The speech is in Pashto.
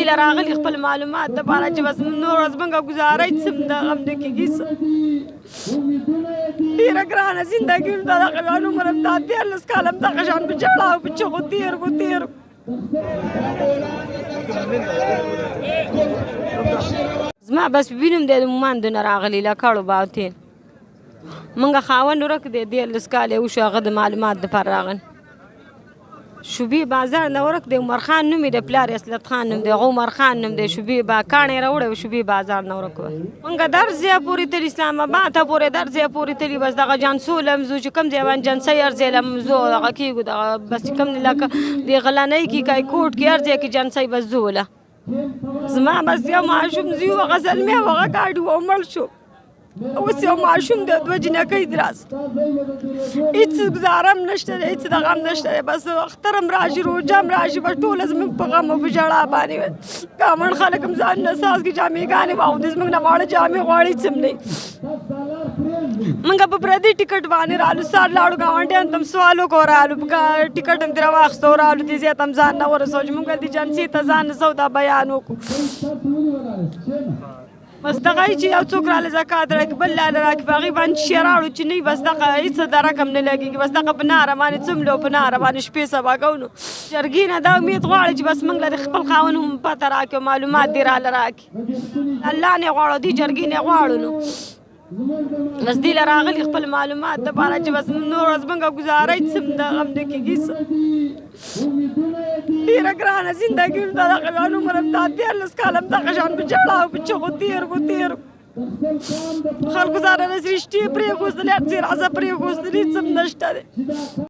دې له راغلي خپل معلومات دپاره چې بس نور زمونږ ګزاره هېڅ هم دغه هم نه کېږي ډېره ګرانه زندګي هم ده دغه بیا عمر هم دا 13 کاله هم دغه شان په ژړا او په چغو تېر کړو زما بس وینم دی د مومندو نه راغلي له کړو باوتین موږ خاوند ورک دی 13 کاله وشو هغه د معلومات دپاره راغلی شوبې بازار نه ورک دی عمر خان نوم یې د پلار اصلت خان نوم دی هغه عمر خان نوم دی شوبې کاڼې راوړی و شوبې بازار نه ورک وه موږ درس ځای پورې تللي اسلام آباد ته پورې درس ځای پورې تللي بس دغه جانسو له هم ځو چې کوم ځای باندې جنسۍ هر ځای له هم ځو دغه کېږو دغه بس چې کوم لکه د غلنۍ کې کایکوټ کې هر ځای کې جنسۍ بس ځو له زما بس یو ماشوم زی و هغه زلمی و هغه ګاډي و مړ شو اوس یو ماشوم دی دوه جنکۍ دي راس هېڅ ګزاره هم نشته دی هېڅ دغه هم نشته دی بس اختر هم راشي روژه هم راشي بس ټوله زموږ په غم او په ژړا باندې ګاونډ خلک هم ځان نه څاڅکي جامېګانې واغوندي زموږ نه واړه جامې غواړي هېڅ هم نه موږ په پردي ټکټ باندې رالو سار لاړو ګاونډیانو ته هم سوال وکړو رالو ټکټ هم ترې واخیستو رالو دې ځای ته هم ځان نه ورسو چې موږ دې جنسي ته ځان رسو دا بیان وکړو بس دغه چې یو څوک راله زکات راکړي بل لاله راکړي په هغې باندې شی راوړو چې نه بس دغه هېڅ د رقم نه لګېږي بس دغه په ناره باندې څملو په ناره باندې شپې سبا کوو نو جرګې نه دا امید غواړي چې بس موږ له خپل خاوند هم پته راکړي معلومات دې راله راکړي الله نه غواړو دې جرګې نه غواړو نو بس دې له راغلي خپل معلومات دپاره چې بس نور زمونږ ګزاره هېڅ هم دغه هم نه کېږي ډېره ګرانه زندګي هم ده دغه بیا عمر هم دا 13 کاله هم دغه شان په ژړا او په چغو تېر کړو خلکو ځانه رشتې پرېښودلې هر څه راځه پرېښودلې هېڅ هم نشته دی